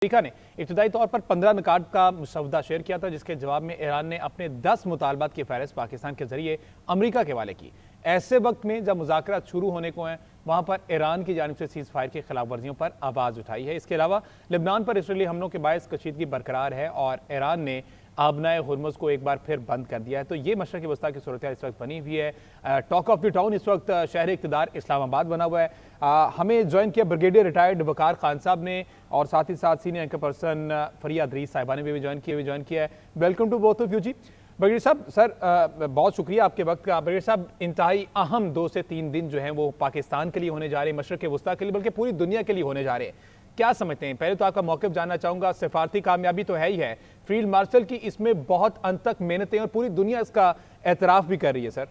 America ने इब्तदाई तौर पर 15 निकात का मसौदा शेयर किया था, जिसके जवाब में ईरान ने अपने 10 मुतालबात की फहरिस्त पाकिस्तान के जरिए अमेरिका के हवाले की। ऐसे वक्त में जब मुज़ाकरात शुरू होने को हैं, वहां पर ईरान की जानिब से सीज़ फायर की खिलाफ वर्जियों पर आवाज़ उठाई है। इसके अलावा लेबनान पर इसराइली हमलों के बायस कशीदगी बरकरार है और ईरान ने आबनाए हुर्मुज़ को एक बार फिर बंद कर दिया है। तो ये मशरक़ी वस्ता की सूरत इस वक्त बनी हुई है। टॉक ऑफ द टाउन इस वक्त शहर इक़्तिदार इस्लामाबाद बना हुआ है। हमें ज्वाइन किया ब्रिगेडियर रिटायर्ड वकार खान साहब ने, और साथ ही साथ senior anchor person Faria Adrees साहिबा ने भी ज्वाइन किया है। Welcome to both of you जी। ब्रिगेडियर साहब, सर बहुत शुक्रिया आपके वक्त का। ब्रिगेडियर साहब, इंतहाई अहम 2 से 3 दिन जो हैं वो पाकिस्तान के लिए होने जा रहे हैं, मशरक़ वस्ता के लिए, बल्कि पूरी दुनिया के लिए होने जा रहे हैं। क्या समझते हैं? पहले तो आपका मौक़िफ़ जानना चाहूँगा। सिफारती कामयाबी तो है ही है, फील्ड मार्शल की इसमें बहुत अंत तक मेहनतें और पूरी दुनिया इसका एतराफ़ भी कर रही है। सर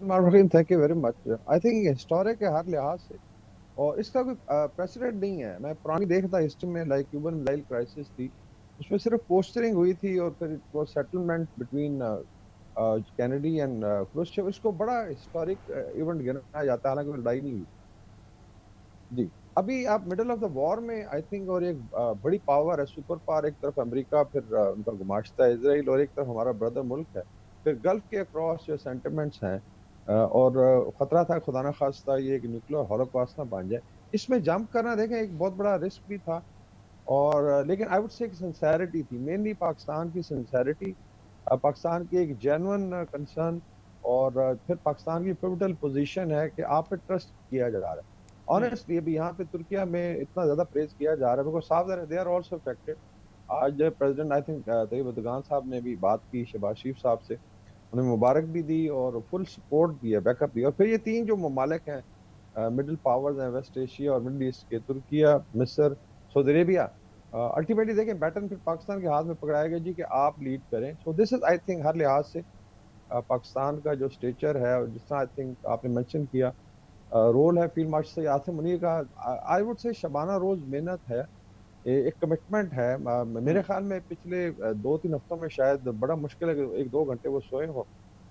मार्वरीन, thank you very much. I think historic है हर लिहाज से, और इसका कोई प्रेसिडेंट नहीं है। मैं पुरानी देखता हिस्ट्री में, लाइक क्यूबन मिसाइल क्राइसिस थी, उसमें सिर्फ पोस्टरिंग हुई थी और फिर it was settlement between Kennedy and Khrushchev. इसको बड़ा हिस्टोरिक इवेंट गिना जाता है, हालांकि लड़ाई नहीं हुई। जी, अभी आप मिडिल ऑफ द वॉर में आई थिंक, और एक बड़ी पावर है, सुपर पावर, एक तरफ अमेरिका, फिर उनका गुमाश्ता है इसराइल, और एक तरफ हमारा ब्रदर मुल्क है। फिर गल्फ के अक्रॉस जो सेंटिमेंट्स हैं, और खतरा था खुदा ना खास्ता ये एक न्यूक्लियर हॉलोकॉस्ट ना बन जाए। इसमें जंप करना देखें एक बहुत बड़ा रिस्क भी था, और लेकिन आई वुड से सिंसेरिटी थी, मेनली पाकिस्तान की सिंसेरिटी, पाकिस्तान की एक जेन्युइन कंसर्न, और फिर पाकिस्तान की पिवटल पोजीशन है कि आप पे ट्रस्ट किया जा रहा है। ऑनेस्टली अभी यहाँ पे तुर्किया में इतना ज्यादा प्रेज किया जा रहा है बिकॉज साफ दे आर आल्सो अफेक्टेड। आज president I think Tayyip Erdogan साहब ने भी बात की शहबाज शरीफ साहब से, उन्हें मुबारक भी दी और फुल सपोर्ट दिया, बैकअप दिया। और फिर ये 3 जो ममालिक हैं, मिडिल पावर्स हैं, वेस्ट एशिया और मिडिल ईस्ट के, तुर्किया, मिस्र, सऊदी अरेबिया, अल्टीमेटली देखें बैटन फिर पाकिस्तान के हाथ में पकड़ाया गया जी कि आप लीड करें। So this is I think हर लिहाज से पाकिस्तान का जो स्टेचर है, और जिस तरह आई थिंक आपने मेंशन किया रोल है फील्ड मार्शल आसिम मुनीर का, आई वुड से शबाना रोज मेहनत है, एक कमिटमेंट है। मेरे ख्याल में पिछले 2-3 हफ्तों में शायद बड़ा मुश्किल है कि 1-2 घंटे वो सोए हो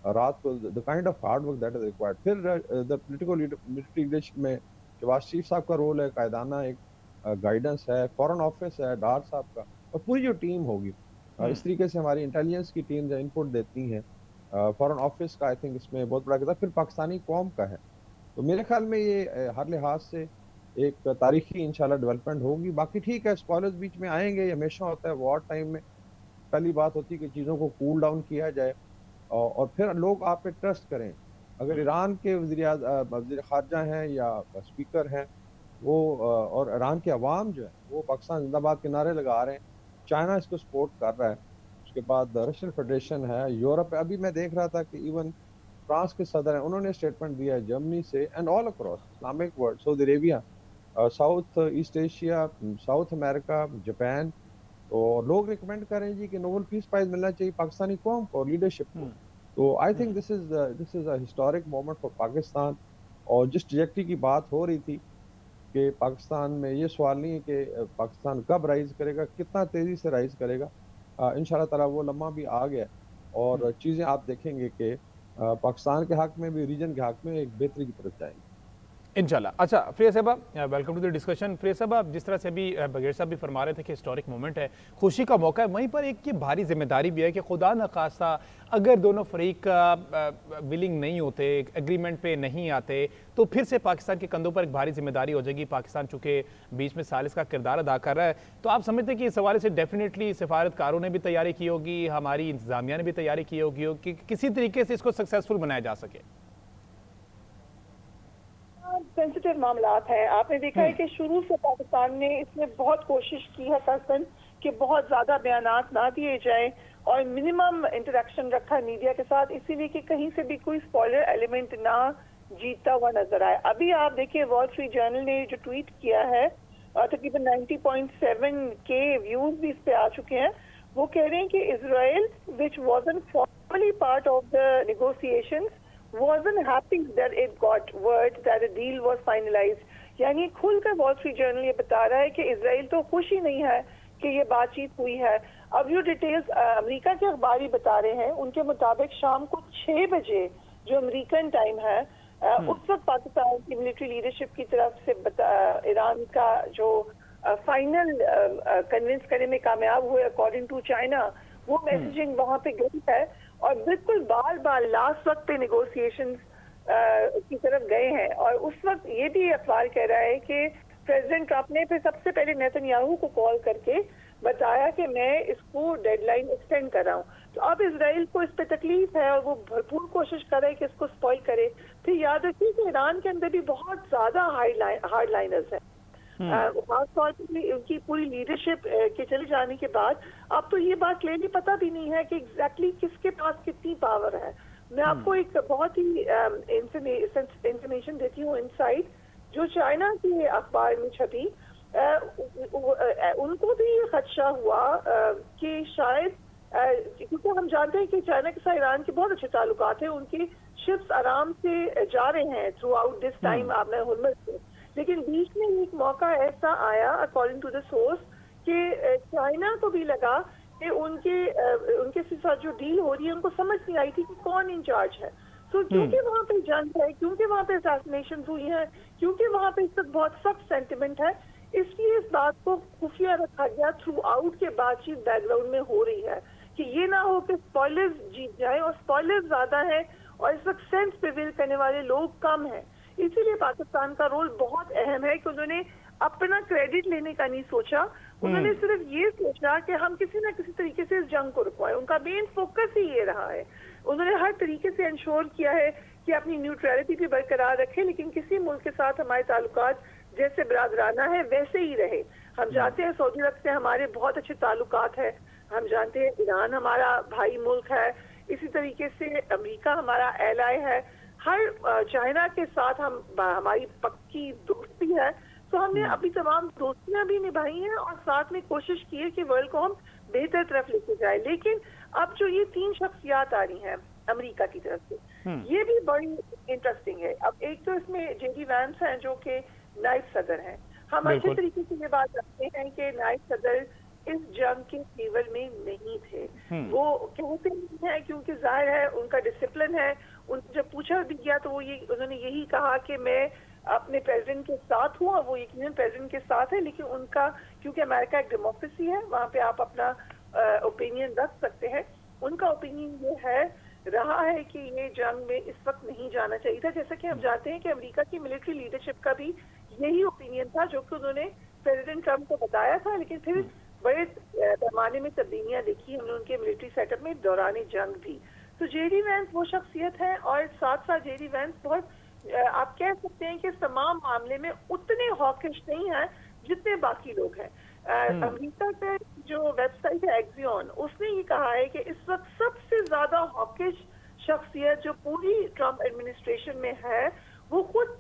रात को। The kind of hard work that is required. फिर द पोलिटिकल मिलिट्री लीडरशिप में शहबाज शरीफ साहब का रोल है, कायदाना एक गाइडेंस है, फॉरेन ऑफिस है डार साहब का, और पूरी जो टीम होगी इस तरीके से हमारी इंटेलिजेंस की टीम इनपुट देती हैं। फॉरेन ऑफिस का आई थिंक इसमें बहुत बड़ा किरदार फिर पाकिस्तानी कौम का है। तो मेरे ख्याल में ये हर लिहाज से एक तारीखी इंशाल्लाह डेवलपमेंट होगी। बाकी ठीक है, स्पॉयलर्स बीच में आएंगे, ये हमेशा होता है वॉर टाइम में। पहली बात होती है कि चीज़ों को कूल डाउन किया जाए, और फिर लोग आप पे ट्रस्ट करें। अगर ईरान के वज़ीर ख़ारजा हैं या स्पीकर हैं वो, और ईरान के अवाम जो है वो पाकिस्तान जिंदाबाद के नारे लगा रहे हैं, चाइना इसको सपोर्ट कर रहा है, उसके बाद रशियन फेडरेशन है, यूरोप है। अभी मैं देख रहा था कि इवन फ्रांस के सदर हैं, उन्होंने स्टेटमेंट दिया है जर्मनी से, and all across Islamic world, Saudi Arabia, south east Asia, south America, Japan. तो लोग रिकमेंड कर रहे हैं जी कि नोबेल पीस प्राइज मिलना चाहिए पाकिस्तानी कौम को और लीडरशिप को। तो I think this is a historic moment for Pakistan. और जिस ट्रजेक्टरी की बात हो रही थी कि पाकिस्तान में, ये सवाल नहीं है कि पाकिस्तान कब राइज करेगा, कितना तेजी से राइज करेगा, इंशाल्लाह ताला वो लम्हा भी आ गया, और चीज़ें आप देखेंगे कि पाकिस्तान के हक में भी, रीजन के हक में एक बेहतरी की तरफ जाएंगे इंशाल्लाह। अच्छा फ्रिया साहब, welcome to the discussion. Faria साहब, आप जिस तरह से अभी बगैर साहब भी फरमा रहे थे कि हिस्टोरिक मोमेंट है, खुशी का मौका है, वहीं पर एक ये भारी जिम्मेदारी भी है कि खुदा न खासा अगर दोनों फरीक विलिंग नहीं होते, एग्रीमेंट पे नहीं आते, तो फिर से पाकिस्तान के कंधों पर एक भारी जिम्मेदारी हो जाएगी। पाकिस्तान चूँकि बीच में सालिस का किरदार अदा कर रहा है, तो आप समझते हैं कि इस हवाले से डेफिनेटली सिफारतकारों ने भी तैयारी की होगी, हमारी इंतजामिया ने भी तैयारी की होगी कि किसी तरीके से इसको सक्सेसफुल बनाया जा सके। सेंसिटिव मामलात हैं। आपने देखा है कि शुरू से पाकिस्तान ने इसमें बहुत कोशिश की है कसरत कि बहुत ज्यादा बयानात ना दिए जाए और मिनिमम इंटरेक्शन रखा है मीडिया के साथ, इसीलिए कि कहीं से भी कोई स्पॉइलर एलिमेंट ना जीतता हुआ नजर आए। अभी आप देखिए वॉल स्ट्रीट जर्नल ने जो ट्वीट किया है, तकरीबन 90.7 के व्यूज भी इस पे आ चुके हैं। वो कह रहे हैं कि Israel which wasn't formally part of the negotiations wasn't happy that it got word that a deal was finalized। यानी खुलकर वॉल स्ट्रीट जर्नल ये बता रहा है कि इजराइल तो खुश ही नहीं है कि ये बातचीत हुई है। अब जो डिटेल्स अमेरिका के अखबार ही बता रहे हैं, उनके मुताबिक शाम को 6 बजे जो अमेरिकन टाइम है, उस वक्त पाकिस्तान की मिलिट्री लीडरशिप की तरफ से ईरान का जो फाइनल कन्विंस करने में कामयाब हुए अकॉर्डिंग टू चाइना, वो मैसेजिंग वहां पे गई है और बिल्कुल बार बार लास्ट वक्त पे नेगोशिएशन की तरफ गए हैं। और उस वक्त ये भी अखबार कह रहा है कि प्रेसिडेंट ट्रंप ने फिर सबसे पहले नेतन्याहू को कॉल करके बताया कि मैं इसको डेडलाइन एक्सटेंड कर रहा हूँ। तो अब इसराइल को इस पे तकलीफ है और वो भरपूर कोशिश कर रहे हैं कि इसको स्पॉइल करे। फिर याद रखिए कि ईरान के अंदर भी बहुत ज्यादा हार्ड लाइनर्स है, खासतौर पर उनकी पूरी लीडरशिप के चले जाने के बाद अब तो ये बात क्लियरली पता भी नहीं है कि एग्जैक्टली किसके पास कितनी पावर है। मैं आपको एक बहुत ही इंफॉर्मेशन देती हूँ, इनसाइट जो चाइना के अखबार में छपी। उनको भी ये खदशा हुआ कि शायद क्योंकि हम जानते हैं कि चाइना के साथ ईरान के बहुत अच्छे ताल्लुकात हैं, उनकी शिप्स आराम से जा रहे हैं थ्रू आउट दिस टाइम आपने हुर्मुज़ से। लेकिन बीच में एक मौका ऐसा आया अकॉर्डिंग टू द सोर्स कि चाइना को भी लगा कि उनके साथ जो डील हो रही है उनको समझ नहीं आई थी कि कौन इंचार्ज है। तो क्योंकि वहाँ पे जंग है, क्योंकि वहाँ पे असैसिनेशन हुई है, क्योंकि वहाँ पे इस वक्त बहुत सख्त सेंटिमेंट है, इसलिए इस बात को खुफिया रखा गया थ्रू आउट के बातचीत बैकग्राउंड में हो रही है कि ये ना हो कि स्पॉयलर्स जीत जाए, और स्पॉयलर्स ज्यादा है और इस वक्त सेंस प्रिवेल करने वाले लोग कम हैं। इसीलिए पाकिस्तान का रोल बहुत अहम है कि उन्होंने अपना क्रेडिट लेने का नहीं सोचा, उन्होंने सिर्फ ये सोचा कि हम किसी ना किसी तरीके से इस जंग को रुकवाएं। उनका मेन फोकस ही ये रहा है। उन्होंने हर तरीके से इंश्योर किया है कि अपनी न्यूट्रलिटी भी बरकरार रखे, लेकिन किसी मुल्क के साथ हमारे ताल्लुकात जैसे बरादराना है वैसे ही रहे। हम जानते हैं सऊदी अरब से हमारे बहुत अच्छे ताल्लुकात है, हम जानते हैं ईरान हमारा भाई मुल्क है, इसी तरीके से अमेरिका हमारा एलाय है, हर चाइना के साथ हमारी पक्की दोस्ती है। तो हमने अभी तमाम दोस्तियां भी निभाई हैं और साथ में कोशिश की है कि वर्ल्ड को हम बेहतर तरफ लेके जाए। लेकिन अब जो ये 3 शख्सियात आ रही हैं अमेरिका की तरफ से, ये भी बड़ी इंटरेस्टिंग है। अब एक तो इसमें जेडी वैंस हैं जो कि नायब सदर हैं। हम अच्छे तरीके से ये बात करते हैं कि नायब सदर इस जंग के फेवर में नहीं थे। वो कहते नहीं है क्योंकि जाहिर है उनका डिसिप्लिन है। उनसे जब पूछा भी गया तो उन्होंने यही कहा कि मैं अपने प्रेसिडेंट के साथ हूँ, और वो यकीनन प्रेसिडेंट के साथ है, लेकिन उनका क्योंकि अमेरिका एक डेमोक्रेसी है, वहाँ पे आप अपना ओपिनियन रख सकते हैं। उनका ओपिनियन ये है रहा है कि ये जंग में इस वक्त नहीं जाना चाहिए था। जैसा कि हम जानते हैं कि अमेरिका की मिलिट्री लीडरशिप का भी यही ओपिनियन था जो कि उन्होंने प्रेसिडेंट ट्रंप को बताया था, लेकिन फिर बड़े पैमाने में तब्दीलियां देखी हमने उनके मिलिट्री सेटअप में दौरान जंग भी। तो जेडी वैंस वो शख्सियत है, और साथ साथ जेडी वैंस बहुत आप कह सकते हैं कि तमाम मामले में उतने हॉकिश नहीं है जितने बाकी लोग हैं। अमेरिका का जो वेबसाइट है एक्सियोन, उसने ये कहा है कि इस वक्त सबसे ज्यादा हॉकिश शख्सियत जो पूरी ट्रंप एडमिनिस्ट्रेशन में है वो खुद